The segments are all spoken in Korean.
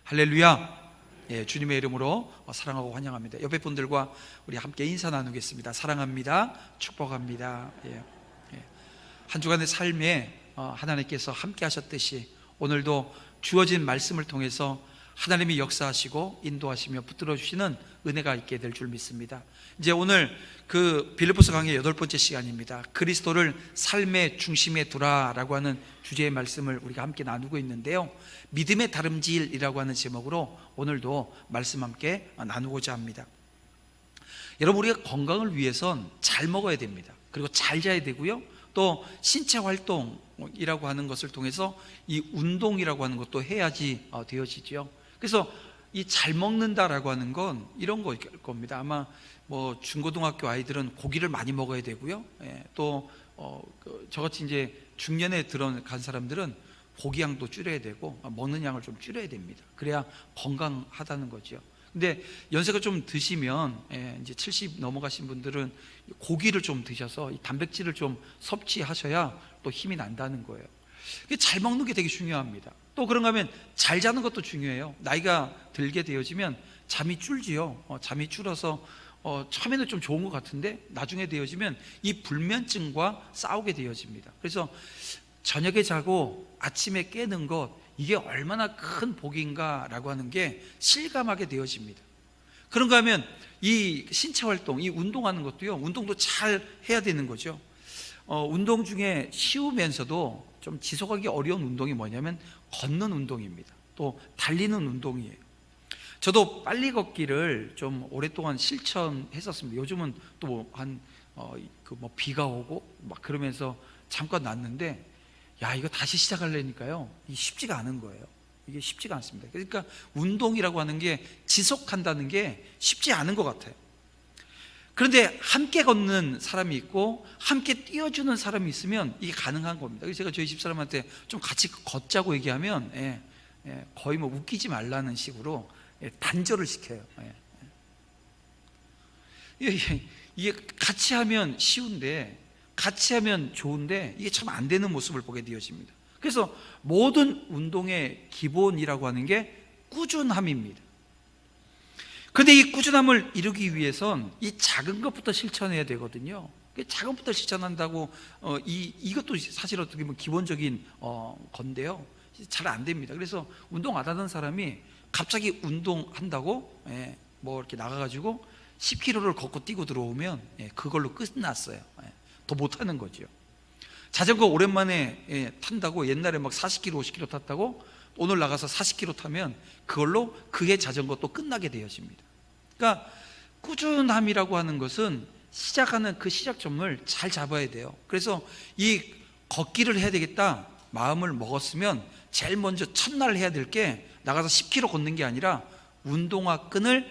할렐루야. 예, 주님의 이름으로 사랑하고 환영합니다. 옆에 분들과 우리 함께 인사 나누겠습니다. 사랑합니다. 축복합니다. 한 주간의 삶에 하나님께서 함께 하셨듯이 오늘도 주어진 말씀을 통해서 하나님이 역사하시고 인도하시며 붙들어 주시는 은혜가 있게 될 줄 믿습니다. 이제 오늘 그 빌립보서 강의 8번째 시간입니다. 그리스도를 삶의 중심에 두라라고 하는 주제의 말씀을 우리가 함께 나누고 있는데요, 믿음의 다름질이라고 하는 제목으로 오늘도 말씀 함께 나누고자 합니다. 여러분, 우리가 건강을 위해선 잘 먹어야 됩니다. 그리고 잘 자야 되고요, 또 신체 활동이라고 하는 것을 통해서 이 운동이라고 하는 것도 해야지 되어지죠. 그래서 이 잘 먹는다라고 하는 건 이런 거일 겁니다. 아마 뭐 중고등학교 아이들은 고기를 많이 먹어야 되고요, 또 저같이 이제 중년에 들어간 사람들은 고기 양도 줄여야 되고 먹는 양을 좀 줄여야 됩니다. 그래야 건강하다는 거죠. 근데 연세가 좀 드시면, 이제 70 넘어가신 분들은 고기를 좀 드셔서 이 단백질을 좀 섭취하셔야 또 힘이 난다는 거예요. 잘 먹는 게 되게 중요합니다. 또 그런가 하면 잘 자는 것도 중요해요. 나이가 들게 되어지면 잠이 줄지요. 잠이 줄어서 처음에는 좀 좋은 것 같은데 나중에 되어지면 이 불면증과 싸우게 되어집니다. 그래서 저녁에 자고 아침에 깨는 것, 이게 얼마나 큰 복인가라고 하는 게 실감하게 되어집니다. 그런가 하면 이 신체 활동, 이 운동하는 것도요, 운동도 잘 해야 되는 거죠. 운동 중에 쉬우면서도 좀 지속하기 어려운 운동이 뭐냐면 걷는 운동입니다. 또 달리는 운동이에요. 저도 빨리 걷기를 좀 오랫동안 실천했었습니다. 요즘은 또 비가 오고 막 그러면서 잠깐 놨는데, 이거 다시 시작하려니까요, 이게 쉽지가 않은 거예요. 이게 쉽지가 않습니다. 그러니까 운동이라고 하는 게 지속한다는 게 쉽지 않은 것 같아요. 그런데 함께 걷는 사람이 있고 함께 뛰어주는 사람이 있으면 이게 가능한 겁니다. 그래서 제가 저희 집사람한테 좀 같이 걷자고 얘기하면 거의 뭐 웃기지 말라는 식으로 단절을 시켜요. 이게 같이 하면 쉬운데, 같이 하면 좋은데 이게 참 안 되는 모습을 보게 되어집니다. 그래서 모든 운동의 기본이라고 하는 게 꾸준함입니다. 그런데 이 꾸준함을 이루기 위해선 이 작은 것부터 실천해야 되거든요. 작은 것부터 실천한다고 이것도 사실 어떻게 보면 기본적인 건데요, 잘 안 됩니다. 그래서 운동 안 하던 사람이 갑자기 운동한다고 뭐 이렇게 나가가지고 10km를 걷고 뛰고 들어오면 그걸로 끝났어요. 더 못하는 거죠. 자전거 오랜만에 탄다고 옛날에 막 40km 50km 탔다고 오늘 나가서 40km 타면 그걸로 그의 자전거 또 끝나게 되어집니다. 그러니까 꾸준함이라고 하는 것은 시작하는 그 시작점을 잘 잡아야 돼요. 그래서 이 걷기를 해야 되겠다 마음을 먹었으면 제일 먼저 첫날 해야 될 게 나가서 10km 걷는 게 아니라 운동화 끈을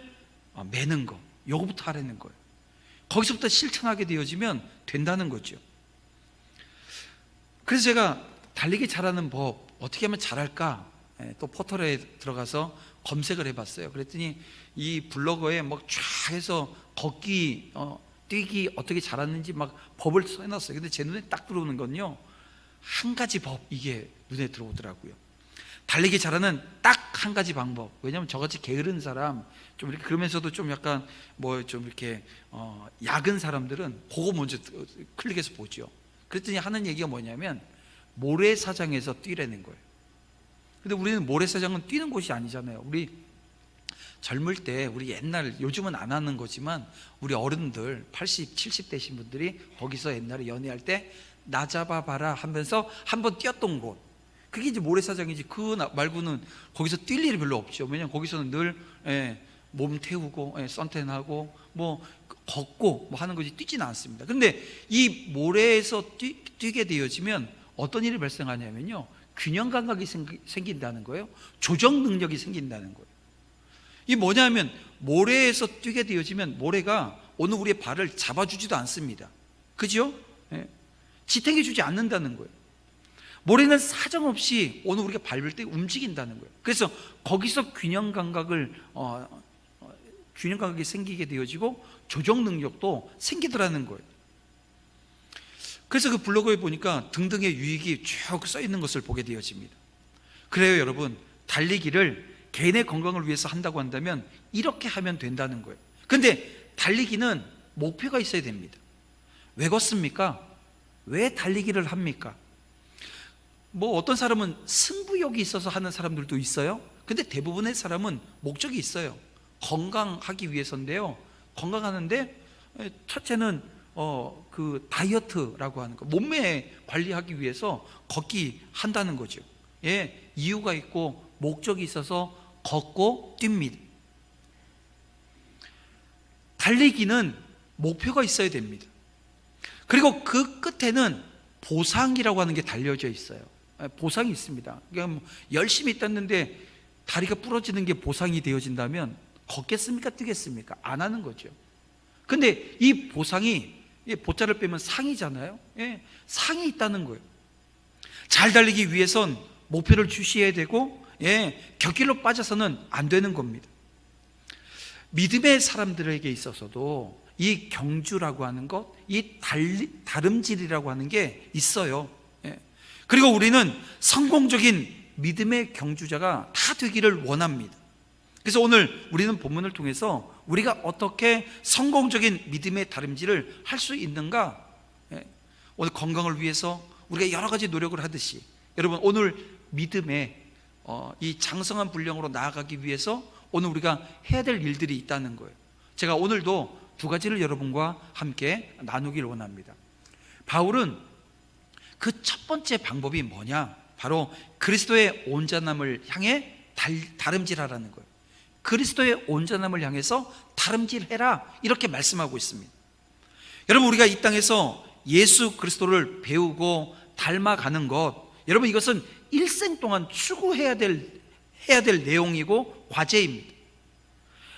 매는 거, 요거부터 하라는 거예요. 거기서부터 실천하게 되어지면 된다는 거죠. 그래서 제가 달리기 잘하는 법 어떻게 하면 잘할까, 또 포털에 들어가서 검색을 해봤어요. 그랬더니 이 블로거에 막 쫙 해서 걷기, 뛰기 어떻게 잘하는지 막 법을 써놨어요. 근데 제 눈에 딱 들어오는 건요, 한 가지 법, 이게 눈에 들어오더라고요. 달리기 잘하는 딱 한 가지 방법. 왜냐하면 저같이 게으른 사람, 좀 이렇게 그러면서도 좀 약간 뭐 좀 이렇게 약은 사람들은 그거 먼저 클릭해서 보죠. 그랬더니 하는 얘기가 뭐냐면 모래사장에서 뛰라는 거예요. 근데 우리는 모래사장은 뛰는 곳이 아니잖아요. 우리 젊을 때, 우리 옛날, 요즘은 안 하는 거지만 우리 어른들 80, 70 되신 분들이 거기서 옛날에 연애할 때 나 잡아봐라 하면서 한번 뛰었던 곳, 그게 이제 모래사장이지. 그 말고는 거기서 뛸 일이 별로 없죠. 왜냐하면 거기서는 늘 몸 태우고 선탠하고 뭐 걷고 뭐 하는 거지 뛰지는 않습니다. 근데 이 모래에서 뛰게 되어지면 어떤 일이 발생하냐면요, 균형 감각이 생긴다는 거예요. 조정 능력이 생긴다는 거예요. 이게 뭐냐면 모래에서 뛰게 되어지면 모래가 오늘 우리의 발을 잡아주지도 않습니다. 그죠? 지탱해 주지 않는다는 거예요. 모래는 사정없이 오늘 우리가 밟을 때 움직인다는 거예요. 그래서 거기서 균형 감각이 생기게 되어지고 조정 능력도 생기더라는 거예요. 그래서 그 블로그에 보니까 등등의 유익이 쭉 써 있는 것을 보게 되어집니다. 그래요, 여러분, 달리기를 개인의 건강을 위해서 한다고 한다면 이렇게 하면 된다는 거예요. 근데 달리기는 목표가 있어야 됩니다. 왜 걷습니까? 왜 달리기를 합니까? 뭐 어떤 사람은 승부욕이 있어서 하는 사람들도 있어요. 근데 대부분의 사람은 목적이 있어요. 건강하기 위해서인데요. 건강하는데 첫째는 그 다이어트라고 하는 거, 몸매 관리하기 위해서 걷기 한다는 거죠. 예, 이유가 있고 목적이 있어서 걷고 뜁니다. 달리기는 목표가 있어야 됩니다. 그리고 그 끝에는 보상이라고 하는 게 달려져 있어요. 보상이 있습니다. 그러니까 열심히 떴는데 다리가 부러지는 게 보상이 되어진다면 걷겠습니까? 뛰겠습니까? 안 하는 거죠. 근데 이 보상이, 보자를 빼면 상이잖아요. 예, 상이 있다는 거예요. 잘 달리기 위해선 목표를 주시해야 되고, 예, 곁길로 빠져서는 안 되는 겁니다. 믿음의 사람들에게 있어서도 이 경주라고 하는 것, 이 다름질이라고 하는 게 있어요. 예. 그리고 우리는 성공적인 믿음의 경주자가 다 되기를 원합니다. 그래서 오늘 우리는 본문을 통해서 우리가 어떻게 성공적인 믿음의 다름질을 할 수 있는가, 예. 오늘 건강을 위해서 우리가 여러 가지 노력을 하듯이, 여러분 오늘 믿음의 이 장성한 분량으로 나아가기 위해서 오늘 우리가 해야 될 일들이 있다는 거예요. 제가 오늘도 두 가지를 여러분과 함께 나누길 원합니다. 바울은 그 첫 번째 방법이 뭐냐? 바로 그리스도의 온전함을 향해 다름질하라는 거예요. 그리스도의 온전함을 향해서 다름질해라, 이렇게 말씀하고 있습니다. 여러분, 우리가 이 땅에서 예수 그리스도를 배우고 닮아가는 것, 여러분 이것은 일생 동안 추구해야 될 내용이고 과제입니다.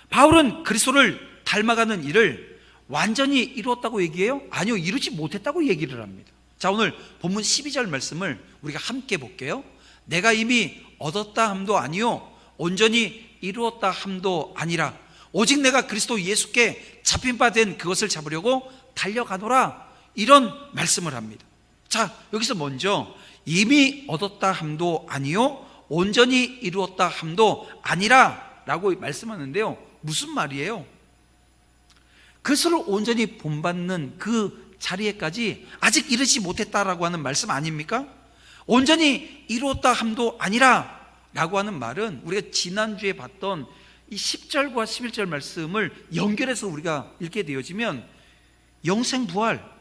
바울은 그리스도를 닮아가는 일을 완전히 이루었다고 얘기해요? 아니요, 이루지 못했다고 얘기를 합니다. 자, 오늘 본문 12절 말씀을 우리가 함께 볼게요. 내가 이미 얻었다 함도 아니요 온전히 이루었다 함도 아니라 오직 내가 그리스도 예수께 잡힌 바 된 그것을 잡으려고 달려가노라, 이런 말씀을 합니다. 자, 여기서 먼저 이미 얻었다 함도 아니요 온전히 이루었다 함도 아니라 라고 말씀하는데요, 무슨 말이에요? 그리스도를 온전히 본받는 그 자리에까지 아직 이르지 못했다라고 하는 말씀 아닙니까? 온전히 이루었다 함도 아니라 라고 하는 말은 우리가 지난주에 봤던 이 10절과 11절 말씀을 연결해서 우리가 읽게 되어지면 영생부활,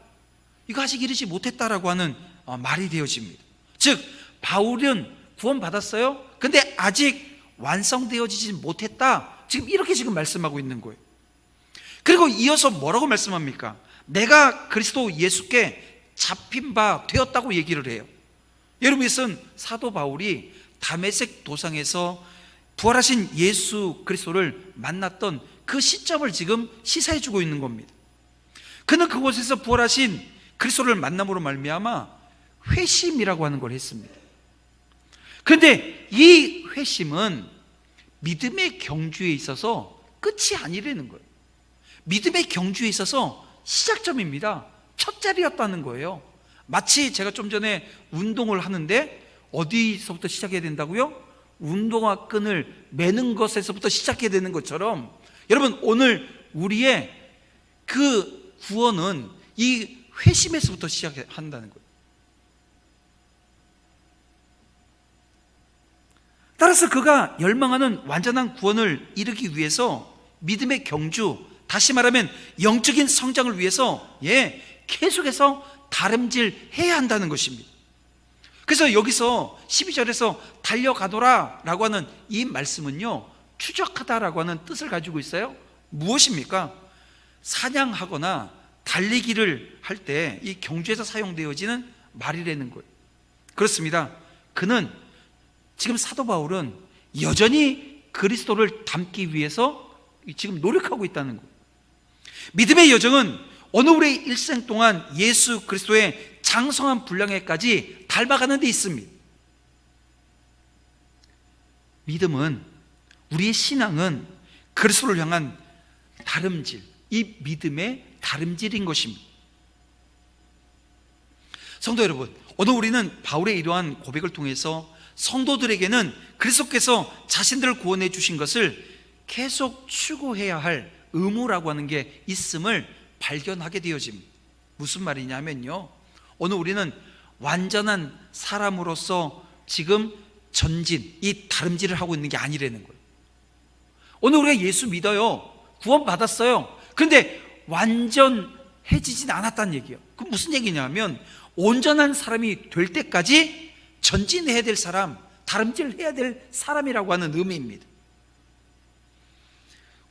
이거 아직 이르지 못했다라고 하는 말이 되어집니다. 즉 바울은 구원받았어요. 근데 아직 완성되어지지 못했다, 지금 이렇게 지금 말씀하고 있는 거예요. 그리고 이어서 뭐라고 말씀합니까? 내가 그리스도 예수께 잡힌 바 되었다고 얘기를 해요. 여러분, 이것은 사도 바울이 다메섹 도상에서 부활하신 예수 그리스도를 만났던 그 시점을 지금 시사해 주고 있는 겁니다. 그는 그곳에서 부활하신 그리스도를 만남으로 말미암아 회심이라고 하는 걸 했습니다. 그런데 이 회심은 믿음의 경주에 있어서 끝이 아니라는 거예요. 믿음의 경주에 있어서 시작점입니다. 첫 자리였다는 거예요. 마치 제가 좀 전에 운동을 하는데 어디서부터 시작해야 된다고요? 운동화 끈을 매는 것에서부터 시작해야 되는 것처럼, 여러분 오늘 우리의 그 구원은 이 회심에서부터 시작한다는 거예요. 따라서 그가 열망하는 완전한 구원을 이루기 위해서 믿음의 경주, 다시 말하면 영적인 성장을 위해서 계속해서 다름질해야 한다는 것입니다. 그래서 여기서 12절에서 달려가노라 라고 하는 이 말씀은요, 추적하다라고 하는 뜻을 가지고 있어요. 무엇입니까? 사냥하거나 달리기를 할 때 이 경주에서 사용되어지는 말이라는 거예요. 그렇습니다. 그는 지금 사도 바울은 여전히 그리스도를 닮기 위해서 지금 노력하고 있다는 거예요. 믿음의 여정은 어느 우리의 일생 동안 예수 그리스도의 장성한 분량에까지 닮아가는 데 있습니다. 믿음은, 우리의 신앙은 그리스도를 향한 다름질, 이 믿음의 다름질인 것입니다. 성도 여러분, 오늘 우리는 바울의 이러한 고백을 통해서 성도들에게는 그리스도께서 자신들을 구원해 주신 것을 계속 추구해야 할 의무라고 하는 게 있음을 발견하게 되어집니다. 무슨 말이냐면요, 오늘 우리는 완전한 사람으로서 지금 전진, 이 다름질을 하고 있는 게 아니라는 거예요. 오늘 우리가 예수 믿어요, 구원 받았어요. 그런데 완전해지진 않았다는 얘기예요. 그럼 무슨 얘기냐면 온전한 사람이 될 때까지 전진해야 될 사람, 다름질해야 될 사람이라고 하는 의미입니다.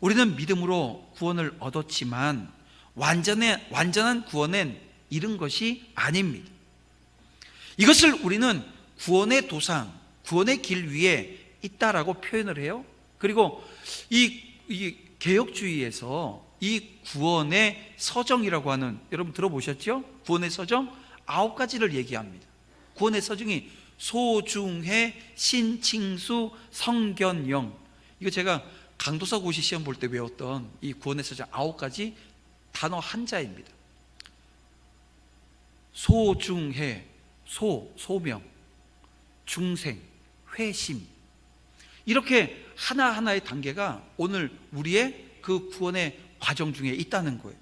우리는 믿음으로 구원을 얻었지만 완전한 구원엔 이른 것이 아닙니다. 이것을 우리는 구원의 도상, 구원의 길 위에 있다라고 표현을 해요. 그리고 이 개혁주의에서 이 구원의 서정이라고 하는, 여러분 들어보셨죠? 구원의 서정 9가지를 얘기합니다. 구원의 서정이 소중해, 신칭수, 성견영. 이거 제가 강도서 고시 시험 볼 때 외웠던 이 구원의 서정 9가지 단어 한자입니다. 소중해, 소명, 중생, 회심. 이렇게 하나하나의 단계가 오늘 우리의 그 구원의 과정 중에 있다는 거예요.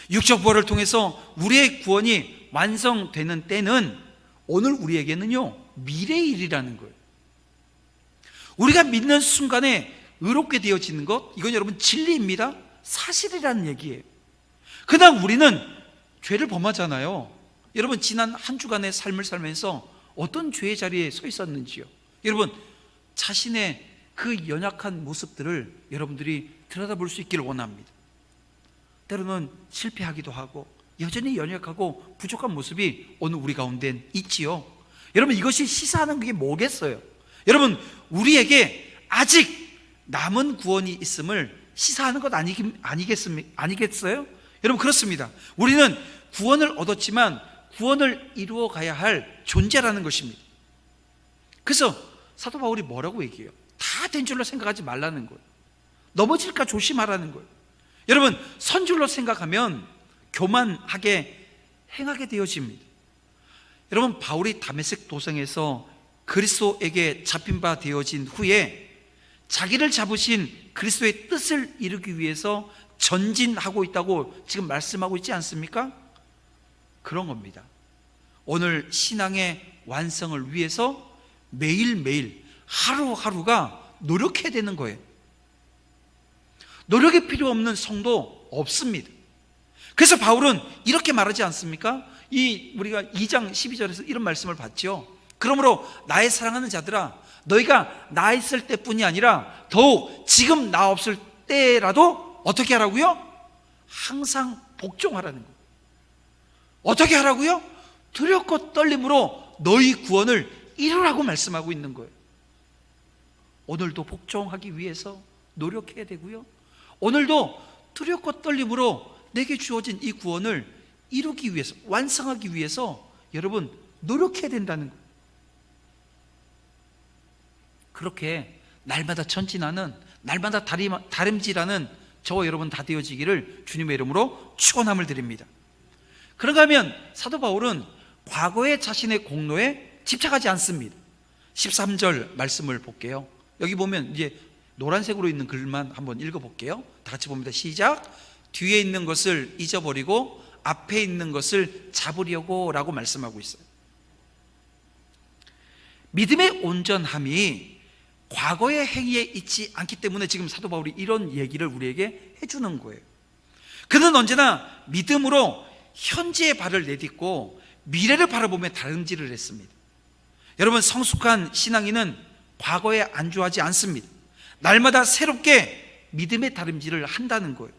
육적 부활을 통해서 우리의 구원이 완성되는 때는 오늘 우리에게는요, 미래의 일이라는 거예요. 우리가 믿는 순간에 의롭게 되어지는 것, 이건 여러분 진리입니다. 사실이라는 얘기예요. 그러나 우리는 죄를 범하잖아요. 여러분 지난 한 주간의 삶을 살면서 어떤 죄의 자리에 서 있었는지요? 여러분 자신의 그 연약한 모습들을 여러분들이 들여다볼 수 있기를 원합니다. 때로는 실패하기도 하고 여전히 연약하고 부족한 모습이 오늘 우리 가운데는 있지요. 여러분 이것이 시사하는 게 뭐겠어요? 여러분 우리에게 아직 남은 구원이 있음을 시사하는 것 아니겠어요? 여러분 그렇습니다. 우리는 구원을 얻었지만 구원을 이루어 가야 할 존재라는 것입니다. 그래서 사도 바울이 뭐라고 얘기해요? 다 된 줄로 생각하지 말라는 거예요. 넘어질까 조심하라는 거예요. 여러분 선 줄로 생각하면 교만하게 행하게 되어집니다. 여러분 바울이 다메섹 도성에서 그리스도에게 잡힌 바 되어진 후에 자기를 잡으신 그리스도의 뜻을 이루기 위해서 전진하고 있다고 지금 말씀하고 있지 않습니까? 그런 겁니다. 오늘 신앙의 완성을 위해서 매일매일 하루하루가 노력해야 되는 거예요. 노력이 필요 없는 성도 없습니다. 그래서 바울은 이렇게 말하지 않습니까? 우리가 2장 12절에서 이런 말씀을 봤죠. 그러므로 나의 사랑하는 자들아, 너희가 나 있을 때뿐이 아니라 더욱 지금 나 없을 때라도 어떻게 하라고요? 항상 복종하라는 거예요. 어떻게 하라고요? 두렵고 떨림으로 너희 구원을 이루라고 말씀하고 있는 거예요. 오늘도 복종하기 위해서 노력해야 되고요, 오늘도 두렵고 떨림으로 내게 주어진 이 구원을 이루기 위해서, 완성하기 위해서 여러분 노력해야 된다는 거예요. 그렇게 날마다 전진하는, 날마다 다름질하는 저와 여러분 다 되어지기를 주님의 이름으로 축원함을 드립니다. 그런가 하면 사도 바울은 과거의 자신의 공로에 집착하지 않습니다. 13절 말씀을 볼게요. 여기 보면 이제 노란색으로 있는 글만 한번 읽어볼게요. 다 같이 봅니다. 시작. 뒤에 있는 것을 잊어버리고 앞에 있는 것을 잡으려고 라고 말씀하고 있어요. 믿음의 온전함이 과거의 행위에 있지 않기 때문에 지금 사도 바울이 이런 얘기를 우리에게 해주는 거예요. 그는 언제나 믿음으로 현재의 발을 내딛고 미래를 바라보며 다름질을 했습니다. 여러분 성숙한 신앙인은 과거에 안주하지 않습니다. 날마다 새롭게 믿음의 다름질을 한다는 거예요.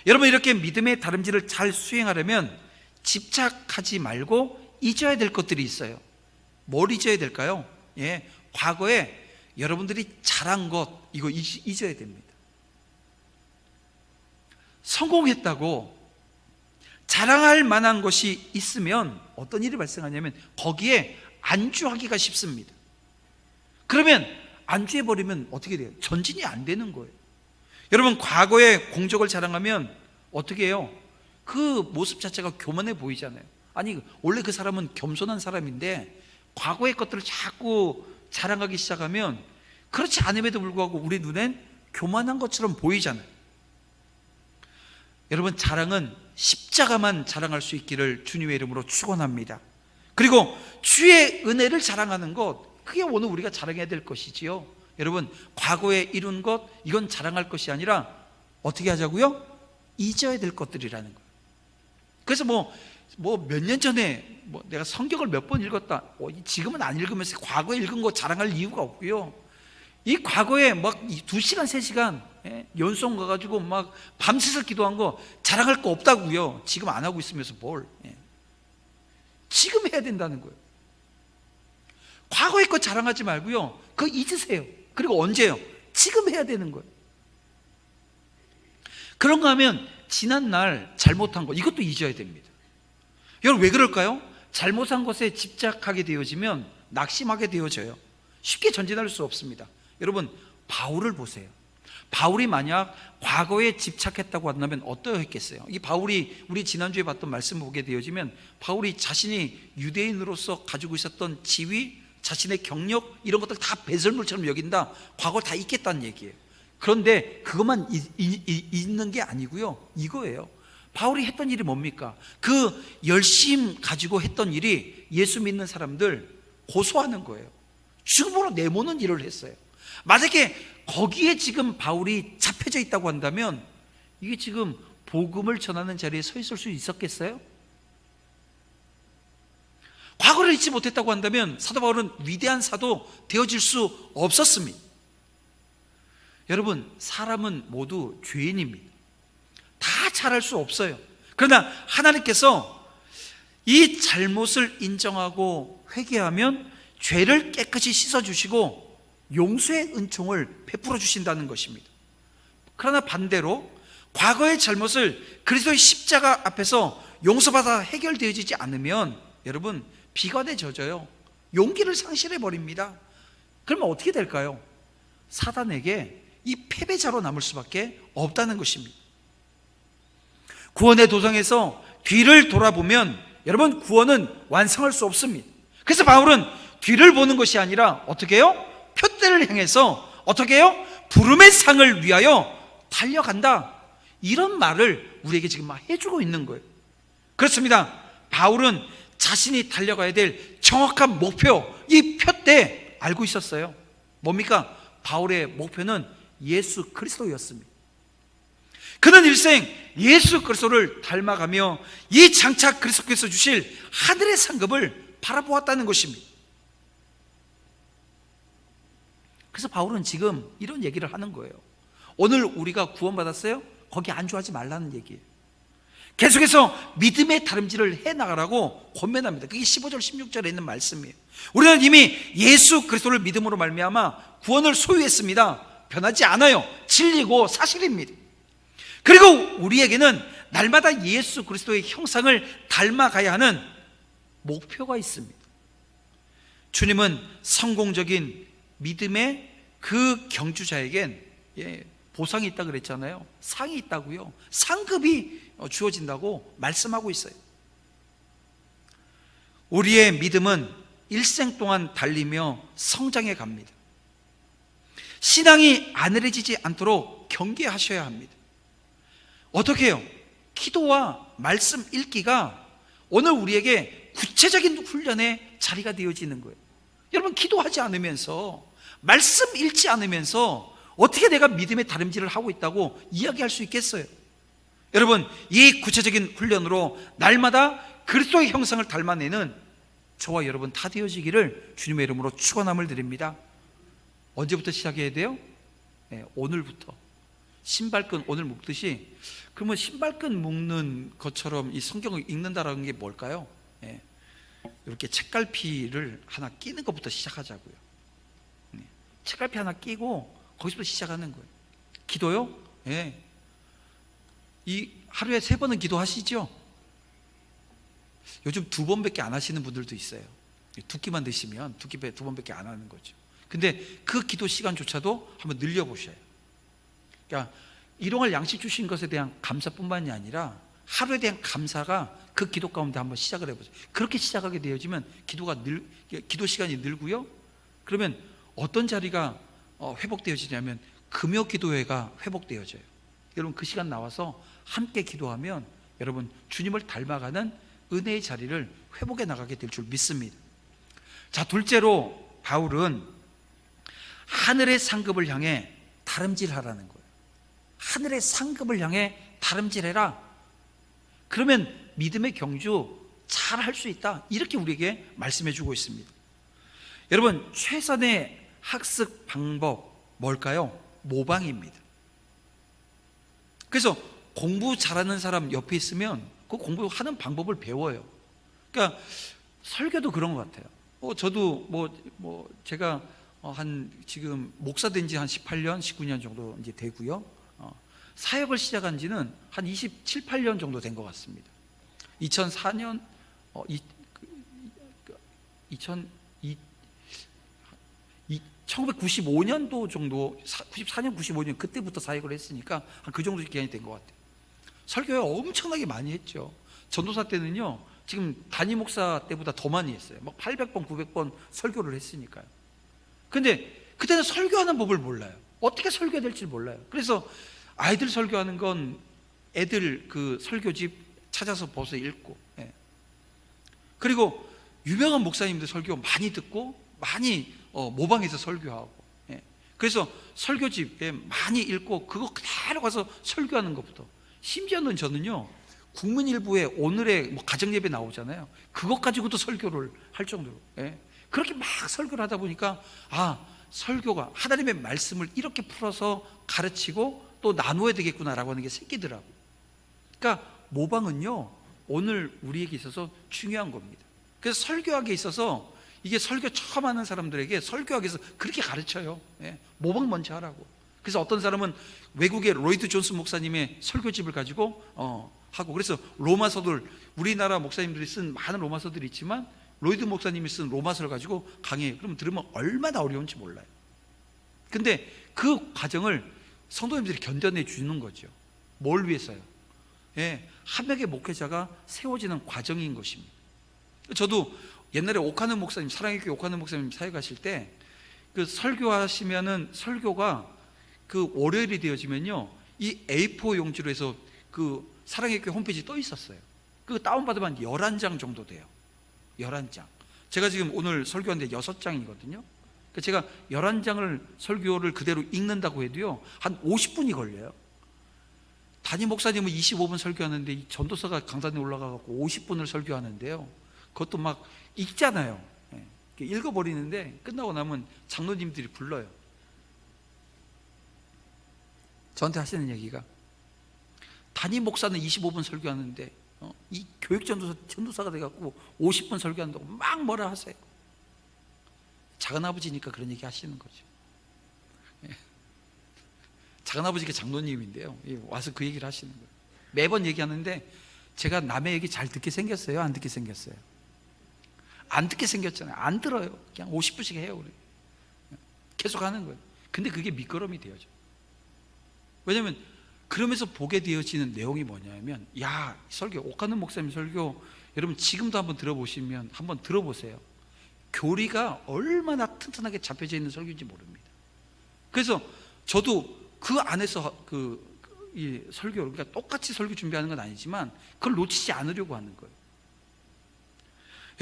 여러분 이렇게 믿음의 다름질을 잘 수행하려면 집착하지 말고 잊어야 될 것들이 있어요. 뭘 잊어야 될까요? 과거에 여러분들이 잘한 것, 이거 잊어야 됩니다. 성공했다고 자랑할 만한 것이 있으면 어떤 일이 발생하냐면 거기에 안주하기가 쉽습니다. 그러면 안주해버리면 어떻게 돼요? 전진이 안 되는 거예요. 여러분 과거의 공적을 자랑하면 어떻게 해요? 그 모습 자체가 교만해 보이잖아요. 아니 원래 그 사람은 겸손한 사람인데 과거의 것들을 자꾸 자랑하기 시작하면 그렇지 않음에도 불구하고 우리 눈엔 교만한 것처럼 보이잖아요. 여러분, 자랑은 십자가만 자랑할 수 있기를 주님의 이름으로 축원합니다. 그리고 주의 은혜를 자랑하는 것, 그게 오늘 우리가 자랑해야 될 것이지요. 여러분, 과거에 이룬 것, 이건 자랑할 것이 아니라 어떻게 하자고요? 잊어야 될 것들이라는 거예요. 그래서 몇 년 전에 내가 성경을 몇 번 읽었다, 지금은 안 읽으면서 과거에 읽은 거 자랑할 이유가 없고요. 이 과거에 막 2시간 3시간 연속 가가지고 막 밤새서 기도한 거 자랑할 거 없다고요. 지금 안 하고 있으면서 뭘. 지금 해야 된다는 거예요. 과거의 거 자랑하지 말고요, 그거 잊으세요. 그리고 언제요? 지금 해야 되는 거예요. 그런가 하면 지난날 잘못한 거, 이것도 잊어야 됩니다. 여러분, 왜 그럴까요? 잘못한 것에 집착하게 되어지면 낙심하게 되어져요. 쉽게 전진할 수 없습니다. 여러분, 바울을 보세요. 바울이 만약 과거에 집착했다고 한다면 어떠했겠어요? 이 바울이 우리 지난주에 봤던 말씀을 보게 되어지면 바울이 자신이 유대인으로서 가지고 있었던 지위, 자신의 경력, 이런 것들 다 배설물처럼 여긴다, 과거 다 잊겠다는 얘기예요. 그런데 그것만 잊는 게 아니고요, 이거예요. 바울이 했던 일이 뭡니까? 그 열심 가지고 했던 일이 예수 믿는 사람들 고소하는 거예요. 죽음으로 내모는 일을 했어요. 만약에 거기에 지금 바울이 잡혀져 있다고 한다면 이게 지금 복음을 전하는 자리에 서 있을 수 있었겠어요? 과거를 잊지 못했다고 한다면 사도 바울은 위대한 사도 되어질 수 없었습니다. 여러분, 사람은 모두 죄인입니다. 다 잘할 수 없어요. 그러나 하나님께서 이 잘못을 인정하고 회개하면 죄를 깨끗이 씻어주시고 용서의 은총을 베풀어 주신다는 것입니다. 그러나 반대로 과거의 잘못을 그리스도의 십자가 앞에서 용서받아 해결되어지지 않으면 여러분, 비관에 젖어요. 용기를 상실해 버립니다. 그러면 어떻게 될까요? 사단에게 이 패배자로 남을 수밖에 없다는 것입니다. 구원의 도성에서 뒤를 돌아보면 여러분, 구원은 완성할 수 없습니다. 그래서 바울은 뒤를 보는 것이 아니라 어떻게 해요? 표대를 향해서 어떻게 해요? 부름의 상을 위하여 달려간다, 이런 말을 우리에게 지금 막 해주고 있는 거예요. 그렇습니다. 바울은 자신이 달려가야 될 정확한 목표, 이 표대 알고 있었어요. 뭡니까? 바울의 목표는 예수 그리스도였습니다. 그는 일생 예수 그리스도를 닮아가며 이 장차 그리스도께서 주실 하늘의 상급을 바라보았다는 것입니다. 그래서 바울은 지금 이런 얘기를 하는 거예요. 오늘 우리가 구원받았어요? 거기 안주하지 말라는 얘기예요. 계속해서 믿음의 다름질을 해나가라고 권면합니다. 그게 15절 16절에 있는 말씀이에요. 우리는 이미 예수 그리스도를 믿음으로 말미암아 구원을 소유했습니다. 변하지 않아요. 진리고 사실입니다. 그리고 우리에게는 날마다 예수 그리스도의 형상을 닮아가야 하는 목표가 있습니다. 주님은 성공적인 믿음의 그 경주자에겐 보상이 있다고 그랬잖아요. 상이 있다고요. 상급이 주어진다고 말씀하고 있어요. 우리의 믿음은 일생 동안 달리며 성장해 갑니다. 신앙이 안일해지지 않도록 경계하셔야 합니다. 어떻게 해요? 기도와 말씀 읽기가 오늘 우리에게 구체적인 훈련의 자리가 되어지는 거예요. 여러분, 기도하지 않으면서, 말씀 읽지 않으면서 어떻게 내가 믿음의 다름질을 하고 있다고 이야기할 수 있겠어요? 여러분, 이 구체적인 훈련으로 날마다 그리스도의 형상을 닮아내는 저와 여러분 다 되어지기를 주님의 이름으로 축원함을 드립니다. 언제부터 시작해야 돼요? 오늘부터. 신발끈 오늘 묶듯이. 그러면 신발끈 묶는 것처럼 이 성경을 읽는다라는 게 뭘까요? 이렇게 책갈피를 하나 끼는 것부터 시작하자고요. 책갈피 하나 끼고 거기서부터 시작하는 거예요. 기도요? 이 하루에 3번은 기도하시죠? 요즘 2번밖에 안 하시는 분들도 있어요. 두 끼만 드시면 두 끼에 2번밖에 안 하는 거죠. 근데 그 기도 시간조차도 한번 늘려보셔요. 그러니까 일용할 양식 주신 것에 대한 감사뿐만이 아니라 하루에 대한 감사가 그 기도 가운데 한번 시작을 해보세요. 그렇게 시작하게 되어지면 기도 시간이 늘고요. 그러면 어떤 자리가 회복되어지냐면 금요 기도회가 회복되어져요. 여러분 그 시간 나와서 함께 기도하면 여러분 주님을 닮아가는 은혜의 자리를 회복해 나가게 될 줄 믿습니다. 자, 둘째로 바울은 하늘의 상급을 향해 다름질하라는 거예요. 하늘의 상급을 향해 다름질해라. 그러면 믿음의 경주 잘 할 수 있다, 이렇게 우리에게 말씀해 주고 있습니다. 여러분, 최선의 학습 방법 뭘까요? 모방입니다. 그래서 공부 잘하는 사람 옆에 있으면 그 공부하는 방법을 배워요. 그러니까 설교도 그런 것 같아요. 저도 제가 지금 목사 된 지 한 18년, 19년 정도 이제 되고요. 사역을 시작한 지는 한 27, 8년 정도 된 것 같습니다. 2004년, 1995년도 정도, 94년, 95년 그때부터 사역을 했으니까 한 그 정도 기간이 된 것 같아요. 설교를 엄청나게 많이 했죠. 전도사 때는요, 지금 담임 목사 때보다 더 많이 했어요. 막 800번, 900번 설교를 했으니까요. 근데 그때는 설교하는 법을 몰라요. 어떻게 설교해야 될지 몰라요. 그래서 아이들 설교하는 건 애들 그 설교집 찾아서 벌써 읽고, 그리고 유명한 목사님들 설교 많이 듣고 많이 모방해서 설교하고, 그래서 설교집에 많이 읽고 그거 그대로 가서 설교하는 것부터, 심지어는 저는요, 국민일보에 오늘의 가정예배 나오잖아요. 그것 가지고도 설교를 할 정도로, 그렇게 막 설교를 하다 보니까 설교가 하나님의 말씀을 이렇게 풀어서 가르치고 또 나누어야 되겠구나라고 하는 게 생기더라고요. 그러니까 모방은요, 오늘 우리에게 있어서 중요한 겁니다. 그래서 설교하기에 있어서, 이게 설교 처음 하는 사람들에게 설교하기 위해서 그렇게 가르쳐요. 모방 먼저 하라고. 그래서 어떤 사람은 외국의 로이드 존슨 목사님의 설교집을 가지고 하고, 그래서 로마서들, 우리나라 목사님들이 쓴 많은 로마서들이 있지만 로이드 목사님이 쓴 로마서를 가지고 강의해요. 그러면 들으면 얼마나 어려운지 몰라요. 근데 그 과정을 성도님들이 견뎌내 주는 거죠. 뭘 위해서요? 한 명의 목회자가 세워지는 과정인 것입니다. 저도 옛날에 오카는 목사님, 사랑의 교회 오카는 목사님 사역하실 때 그 설교하시면은 설교가 그 월요일이 되어지면요, 이 A4 용지로 해서 그 사랑의 교회 홈페이지 떠 있었어요. 그거 다운받으면 11장 정도 돼요. 11장. 제가 지금 오늘 설교하는데 6장이거든요. 그러니까 제가 11장을 설교를 그대로 읽는다고 해도요, 한 50분이 걸려요. 담임 목사님은 25분 설교하는데 이 전도사가 강단에 올라가서 50분을 설교하는데요, 그것도 막 읽잖아요. 읽어버리는데 끝나고 나면 장로님들이 불러요. 저한테 하시는 얘기가, 담임 목사는 25분 설교하는데 이 교육 전도사가 돼갖고 50분 설교한다고 막 뭐라 하세요. 작은아버지니까 그런 얘기 하시는 거죠. 작은아버지가 장로님인데요, 와서 그 얘기를 하시는 거예요. 매번 얘기하는데 제가 남의 얘기 잘 듣게 생겼어요? 안 듣게 생겼어요? 안 듣게 생겼잖아요. 안 들어요. 그냥 50분씩 해요. 그래. 계속 하는 거예요. 근데 그게 미끄럼이 되어져. 왜냐하면 그러면서 보게 되어지는 내용이 뭐냐면, 설교, 오카는 목사님 설교 여러분 지금도 한번 들어보시면 한번 들어보세요. 교리가 얼마나 튼튼하게 잡혀져 있는 설교인지 모릅니다. 그래서 저도 그 안에서 이 설교, 그러니까 똑같이 설교 준비하는 건 아니지만 그걸 놓치지 않으려고 하는 거예요.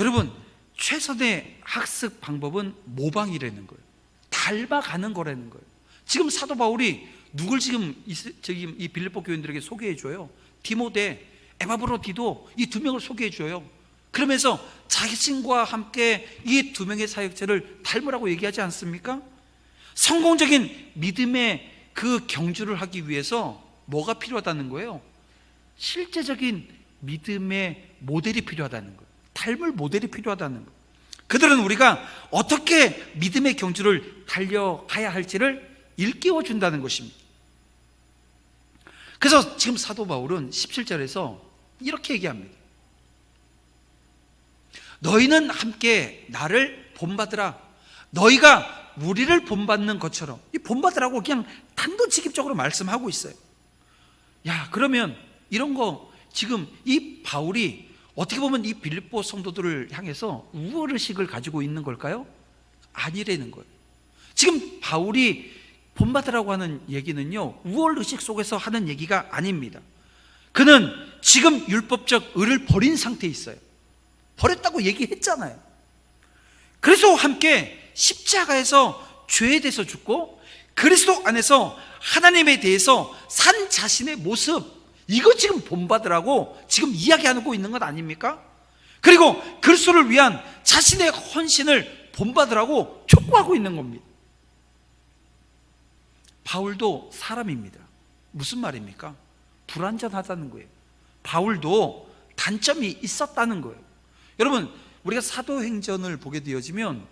여러분, 최선의 학습 방법은 모방이라는 거예요. 닮아가는 거라는 거예요. 지금 사도 바울이 누굴 지금 이 빌립보 교인들에게 소개해줘요? 디모데, 에바브로디도, 이 두 명을 소개해줘요. 그러면서 자신과 함께 이 두 명의 사역자를 닮으라고 얘기하지 않습니까? 성공적인 믿음의 그 경주를 하기 위해서 뭐가 필요하다는 거예요? 실제적인 믿음의 모델이 필요하다는 거예요. 닮을 모델이 필요하다는 거예요. 그들은 우리가 어떻게 믿음의 경주를 달려가야 할지를 일깨워 준다는 것입니다. 그래서 지금 사도 바울은 17절에서 이렇게 얘기합니다. 너희는 함께 나를 본받으라. 너희가 우리를 본받는 것처럼. 이 본받으라고 그냥 단도직입적으로 말씀하고 있어요. 그러면 이런 거 지금 이 바울이 어떻게 보면 이 빌립보 성도들을 향해서 우월의식을 가지고 있는 걸까요? 아니라는 거예요. 지금 바울이 본받으라고 하는 얘기는요, 우월의식 속에서 하는 얘기가 아닙니다. 그는 지금 율법적 의를 버린 상태에 있어요. 버렸다고 얘기했잖아요. 그래서 함께 십자가에서 죄에 대해서 죽고 그리스도 안에서 하나님에 대해서 산 자신의 모습, 이거 지금 본받으라고 지금 이야기하고 있는 것 아닙니까? 그리고 그리스도를 위한 자신의 헌신을 본받으라고 촉구하고 있는 겁니다. 바울도 사람입니다. 무슨 말입니까? 불완전하다는 거예요. 바울도 단점이 있었다는 거예요. 여러분, 우리가 사도행전을 보게 되어지면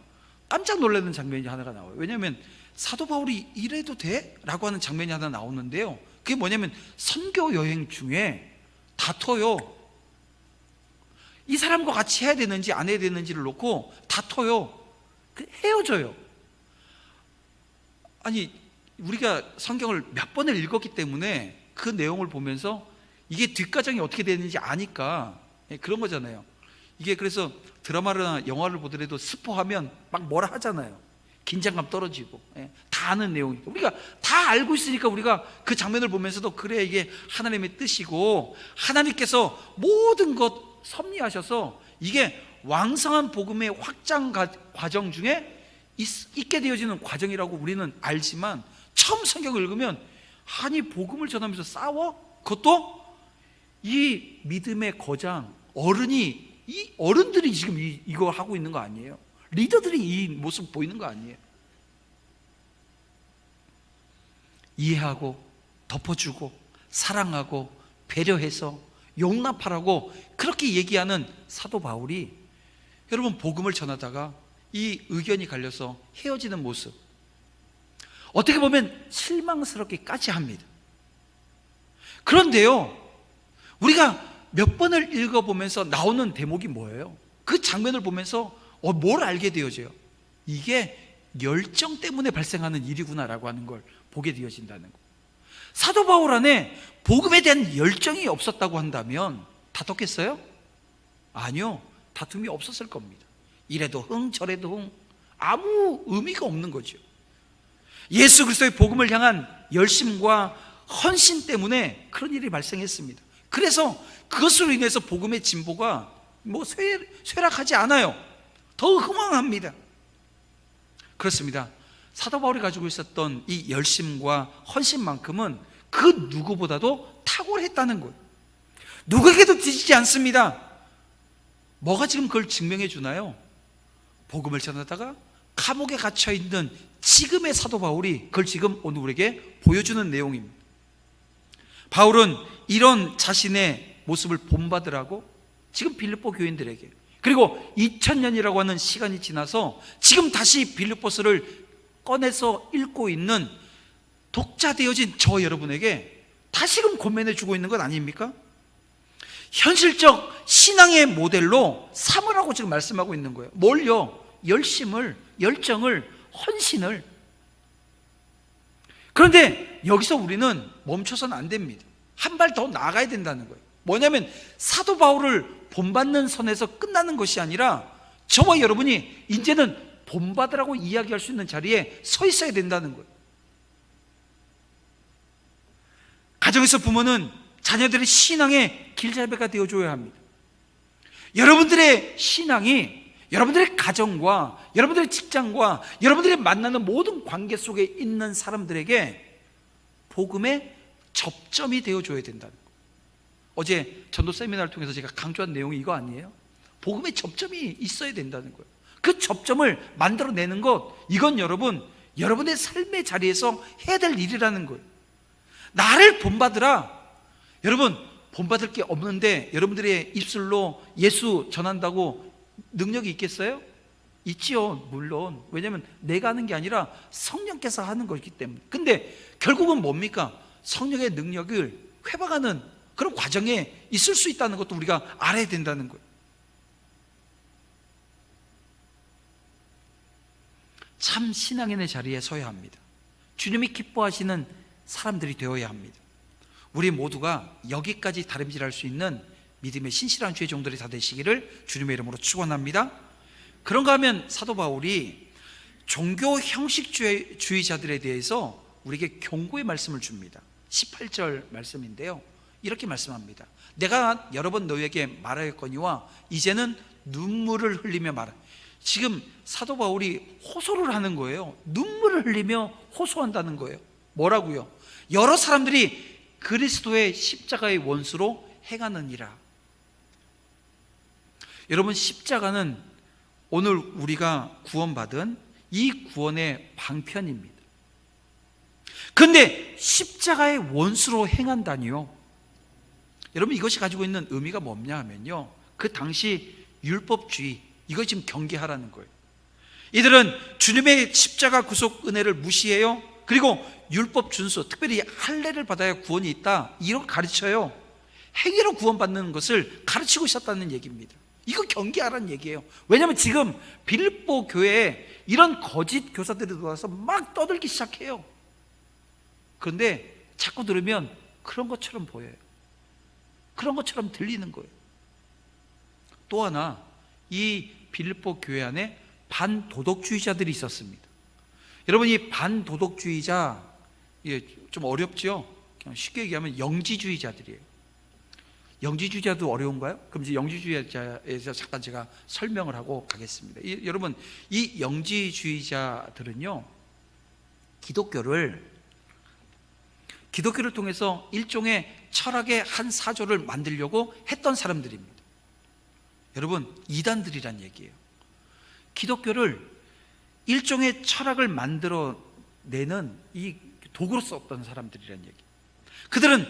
깜짝 놀라는 장면이 하나가 나와요. 왜냐하면 사도 바울이 이래도 돼? 라고 하는 장면이 하나 나오는데요, 그게 뭐냐면 선교 여행 중에 다퉈요. 이 사람과 같이 해야 되는지 안 해야 되는지를 놓고 다퉈요. 헤어져요. 아니, 우리가 성경을 몇 번을 읽었기 때문에 그 내용을 보면서 이게 뒷과정이 어떻게 되는지 아니까 그런 거잖아요. 이게 그래서 드라마나 영화를 보더라도 스포하면 막 뭐라 하잖아요. 긴장감 떨어지고, 다 아는 내용이니까 우리가 다 알고 있으니까 우리가 그 장면을 보면서도 그래, 이게 하나님의 뜻이고 하나님께서 모든 것 섭리하셔서 이게 왕성한 복음의 확장 과정 중에 있게 되어지는 과정이라고 우리는 알지만, 처음 성경을 읽으면 아니 복음을 전하면서 싸워? 그것도 이 믿음의 거장 어른이, 이 어른들이 지금 이거 하고 있는 거 아니에요? 리더들이 이 모습 보이는 거 아니에요? 이해하고 덮어주고 사랑하고 배려해서 용납하라고 그렇게 얘기하는 사도 바울이, 여러분, 복음을 전하다가 이 의견이 갈려서 헤어지는 모습, 어떻게 보면 실망스럽기까지 합니다. 그런데요, 우리가 몇 번을 읽어보면서 나오는 대목이 뭐예요? 그 장면을 보면서 뭘 알게 되어져요? 이게 열정 때문에 발생하는 일이구나라고 하는 걸 보게 되어진다는 거. 사도 바울 안에 복음에 대한 열정이 없었다고 한다면 다퉜겠어요? 아니요, 다툼이 없었을 겁니다. 이래도 흥 저래도 흥, 아무 의미가 없는 거죠. 예수 그리스도의 복음을 향한 열심과 헌신 때문에 그런 일이 발생했습니다. 그래서 그것으로 인해서 복음의 진보가 쇠락하지 않아요. 더 흥왕합니다. 그렇습니다. 사도 바울이 가지고 있었던 이 열심과 헌신만큼은 그 누구보다도 탁월했다는 거예요. 누구에게도 뒤지지 않습니다. 뭐가 지금 그걸 증명해 주나요? 복음을 전하다가 감옥에 갇혀 있는 지금의 사도 바울이 그걸 지금 오늘 우리에게 보여주는 내용입니다. 바울은 이런 자신의 모습을 본받으라고 지금 빌립보 교인들에게, 그리고 2000년이라고 하는 시간이 지나서 지금 다시 빌립보서를 꺼내서 읽고 있는 독자 되어진 저 여러분에게 다시금 권면해 주고 있는 것 아닙니까? 현실적 신앙의 모델로 삼으라고 지금 말씀하고 있는 거예요. 뭘요? 열심을, 열정을, 헌신을. 그런데 여기서 우리는 멈춰서는 안 됩니다. 한 발 더 나아가야 된다는 거예요. 뭐냐면 사도 바울을 본받는 선에서 끝나는 것이 아니라 저와 여러분이 이제는 본받으라고 이야기할 수 있는 자리에 서 있어야 된다는 거예요. 가정에서 부모는 자녀들의 신앙의 길잡이가 되어줘야 합니다. 여러분들의 신앙이 여러분들의 가정과 여러분들의 직장과 여러분들이 만나는 모든 관계 속에 있는 사람들에게 복음의 접점이 되어줘야 된다는 거예요. 어제 전도 세미나를 통해서 제가 강조한 내용이 이거 아니에요? 복음의 접점이 있어야 된다는 거예요. 그 접점을 만들어내는 것, 이건 여러분, 여러분의 삶의 자리에서 해야 될 일이라는 거예요. 나를 본받으라. 여러분, 본받을 게 없는데 여러분들의 입술로 예수 전한다고 능력이 있겠어요? 있지요, 물론. 왜냐하면 내가 하는 게 아니라 성령께서 하는 것이기 때문에. 근데 결국은 뭡니까? 성령의 능력을 회복하는 그런 과정에 있을 수 있다는 것도 우리가 알아야 된다는 거예요. 참 신앙인의 자리에 서야 합니다. 주님이 기뻐하시는 사람들이 되어야 합니다. 우리 모두가 여기까지 다름질할 수 있는 믿음의 신실한 주의 종들이 다 되시기를 주님의 이름으로 축원합니다. 그런가 하면 사도 바울이 종교 형식주의자들에 대해서 우리에게 경고의 말씀을 줍니다. 18절 말씀인데요, 이렇게 말씀합니다. 내가 여러 번 너희에게 말하였거니와 이제는 눈물을 흘리며 말하. 지금 사도 바울이 호소를 하는 거예요. 눈물을 흘리며 호소한다는 거예요. 뭐라고요? 여러 사람들이 그리스도의 십자가의 원수로 행하느니라. 여러분, 십자가는 오늘 우리가 구원받은 이 구원의 방편입니다. 그런데 십자가의 원수로 행한다니요. 여러분, 이것이 가지고 있는 의미가 뭐냐 하면요, 그 당시 율법주의, 이거 지금 경계하라는 거예요. 이들은 주님의 십자가 구속 은혜를 무시해요. 그리고 율법 준수, 특별히 할례를 받아야 구원이 있다, 이렇게 가르쳐요. 행위로 구원받는 것을 가르치고 있었다는 얘기입니다. 이거 경계하라는 얘기예요. 왜냐하면 지금 빌립보 교회에 이런 거짓 교사들이 들어와서 막 떠들기 시작해요. 그런데 자꾸 들으면 그런 것처럼 보여요. 그런 것처럼 들리는 거예요. 또 하나, 이 빌립보 교회 안에 반도덕주의자들이 있었습니다. 여러분, 이 반도덕주의자, 좀 어렵죠? 그냥 쉽게 얘기하면 영지주의자들이에요. 영지주의자도 어려운가요? 그럼 이제 영지주의자에서 잠깐 제가 설명을 하고 가겠습니다. 여러분, 이 영지주의자들은요, 기독교를 통해서 일종의 철학의 한 사조를 만들려고 했던 사람들입니다. 여러분, 이단들이란 얘기예요. 기독교를 일종의 철학을 만들어내는 이 도구로 썼던 사람들이란 얘기예요. 그들은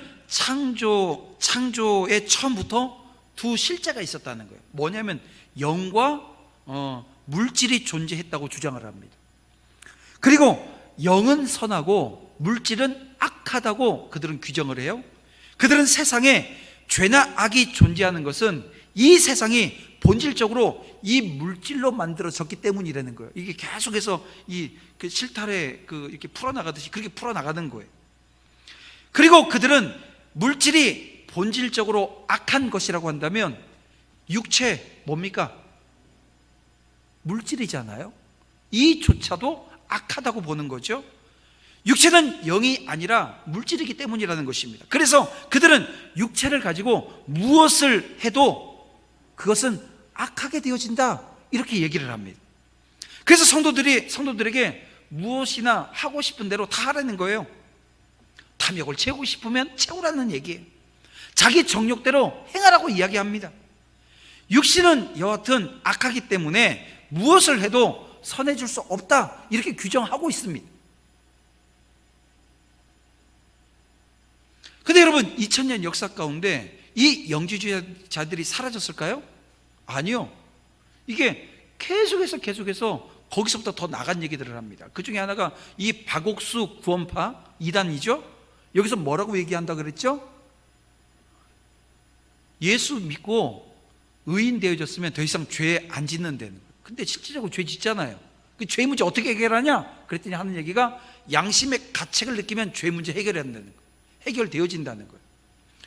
창조의 처음부터 두 실제가 있었다는 거예요. 뭐냐면 영과 물질이 존재했다고 주장을 합니다. 그리고 영은 선하고 물질은 악하다고 그들은 규정을 해요. 그들은 세상에 죄나 악이 존재하는 것은 이 세상이 본질적으로 이 물질로 만들어졌기 때문이라는 거예요. 이게 계속해서 그 실타래 이렇게 풀어나가듯이 그렇게 풀어나가는 거예요. 그리고 그들은 물질이 본질적으로 악한 것이라고 한다면 육체 뭡니까? 물질이잖아요. 이조차도 악하다고 보는 거죠. 육체는 영이 아니라 물질이기 때문이라는 것입니다. 그래서 그들은 육체를 가지고 무엇을 해도 그것은 악하게 되어진다, 이렇게 얘기를 합니다. 그래서 성도들에게 무엇이나 하고 싶은 대로 다 하라는 거예요. 탐욕을 채우고 싶으면 채우라는 얘기예요. 자기 정욕대로 행하라고 이야기합니다. 육신은 여하튼 악하기 때문에 무엇을 해도 선해질 수 없다, 이렇게 규정하고 있습니다. 근데 여러분, 2000년 역사 가운데 이 영지주의자들이 사라졌을까요? 아니요. 이게 계속해서 거기서부터 더 나간 얘기들을 합니다. 그 중에 하나가 이 박옥수 구원파 이단이죠. 여기서 뭐라고 얘기한다 그랬죠? 예수 믿고 의인 되어졌으면 더 이상 죄 안 짓는다는 거예요. 근데 실질적으로 죄 짓잖아요. 그 죄 문제 어떻게 해결하냐? 그랬더니 하는 얘기가 양심의 가책을 느끼면 죄 문제 해결한다는 거예요. 해결되어진다는 거예요.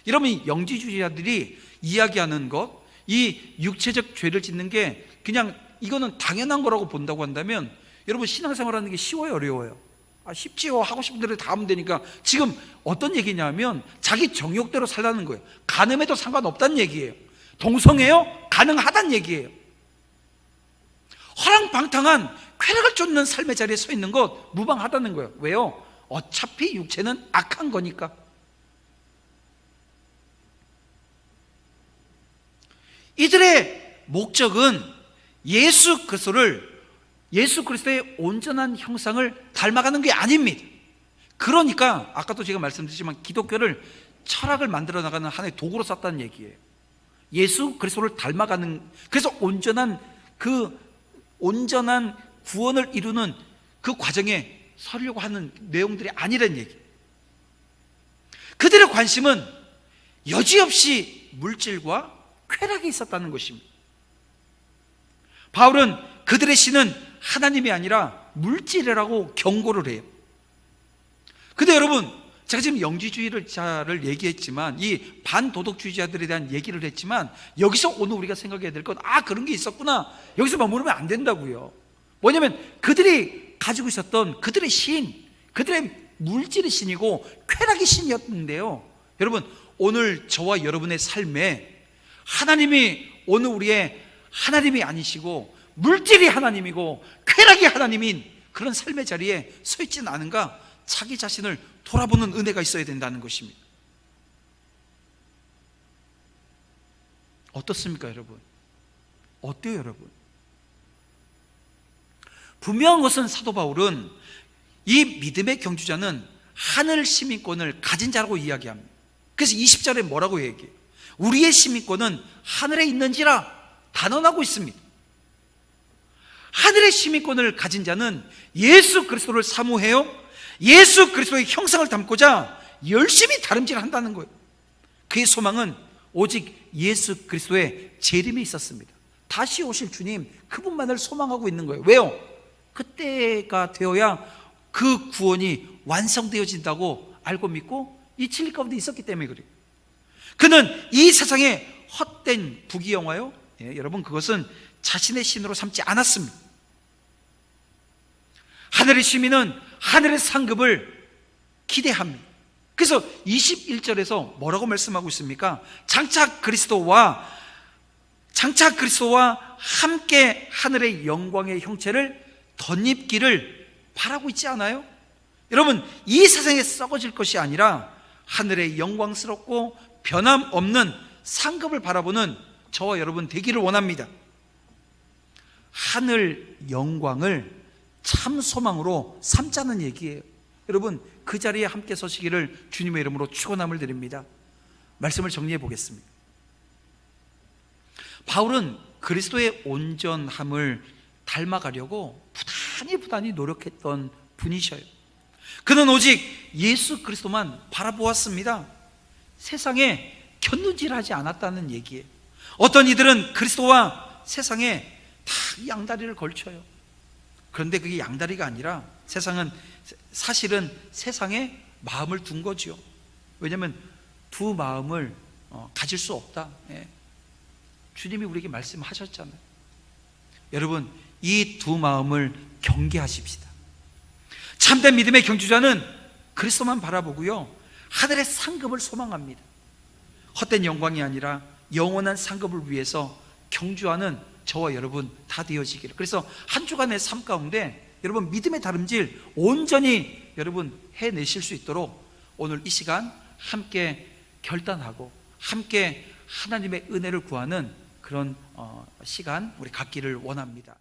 여러분, 이 영지주의자들이 이야기하는 것, 이 육체적 죄를 짓는 게 그냥 이거는 당연한 거라고 본다고 한다면 여러분, 신앙생활하는 게 쉬워요, 어려워요? 쉽지요. 하고 싶은 대로 다 하면 되니까. 지금 어떤 얘기냐면 자기 정욕대로 살라는 거예요. 간음해도 상관없다는 얘기예요. 동성애요? 가능하다는 얘기예요. 허랑방탕한 쾌락을 쫓는 삶의 자리에 서 있는 것 무방하다는 거예요. 왜요? 어차피 육체는 악한 거니까. 이들의 목적은 예수 그리스도의 온전한 형상을 닮아가는 게 아닙니다. 그러니까 아까도 제가 말씀드렸지만 기독교를 철학을 만들어 나가는 하나의 도구로 썼다는 얘기예요. 예수 그리스도를 닮아가는, 그래서 온전한 구원을 이루는 그 과정에 서려고 하는 내용들이 아니라는 얘기예요. 그들의 관심은 여지없이 물질과 쾌락이 있었다는 것입니다. 바울은 그들의 신은 하나님이 아니라 물질이라고 경고를 해요. 근데 여러분, 제가 지금 영지주의자를 얘기했지만, 이 반도덕주의자들에 대한 얘기를 했지만, 여기서 오늘 우리가 생각해야 될 건, 그런 게 있었구나, 여기서 머무르면 안 된다고요. 뭐냐면 그들이 가지고 있었던 그들의 신, 그들의 물질의 신이고 쾌락의 신이었는데요, 여러분, 오늘 저와 여러분의 삶에 하나님이 오늘 우리의 하나님이 아니시고 물질이 하나님이고 쾌락이 하나님인 그런 삶의 자리에 서 있지는 않은가, 자기 자신을 돌아보는 은혜가 있어야 된다는 것입니다. 어떻습니까, 여러분? 어때요, 여러분? 분명한 것은 사도 바울은 이 믿음의 경주자는 하늘 시민권을 가진 자라고 이야기합니다. 그래서 20절에 뭐라고 얘기해요? 우리의 시민권은 하늘에 있는지라 단언하고 있습니다. 하늘의 시민권을 가진 자는 예수 그리스도를 사모해요, 예수 그리스도의 형상을 담고자 열심히 다름질한다는 거예요. 그의 소망은 오직 예수 그리스도의 재림에 있었습니다. 다시 오실 주님, 그분만을 소망하고 있는 거예요. 왜요? 그때가 되어야 그 구원이 완성되어진다고 알고 믿고 이 진리 가운데 있었기 때문에 그래요. 그는 이 세상의 헛된 부귀영화요, 여러분, 그것은 자신의 신으로 삼지 않았습니다. 하늘의 시민은 하늘의 상급을 기대합니다. 그래서 21절에서 뭐라고 말씀하고 있습니까? 장차 그리스도와 함께 하늘의 영광의 형체를 덧입기를 바라고 있지 않아요? 여러분, 이 세상에 썩어질 것이 아니라 하늘의 영광스럽고 변함없는 상급을 바라보는 저와 여러분 되기를 원합니다. 하늘 영광을 참 소망으로 삼자는 얘기예요. 여러분, 그 자리에 함께 서시기를 주님의 이름으로 축원함을 드립니다. 말씀을 정리해 보겠습니다. 바울은 그리스도의 온전함을 닮아가려고 부단히 노력했던 분이셔요. 그는 오직 예수 그리스도만 바라보았습니다. 세상에 곁눈질하지 않았다는 얘기예요. 어떤 이들은 그리스도와 세상에 다 양다리를 걸쳐요. 그런데 그게 양다리가 아니라 사실은 세상에 마음을 둔 거죠. 왜냐하면 두 마음을 가질 수 없다. 주님이 우리에게 말씀하셨잖아요. 여러분, 이 두 마음을 경계하십시다. 참된 믿음의 경주자는 그리스도만 바라보고요, 하늘의 상급을 소망합니다. 헛된 영광이 아니라 영원한 상급을 위해서 경주하는 저와 여러분 다 되어지기를. 그래서 한 주간의 삶 가운데 여러분 믿음의 다름질 온전히 여러분 해내실 수 있도록 오늘 이 시간 함께 결단하고 함께 하나님의 은혜를 구하는 그런 시간 우리 갖기를 원합니다.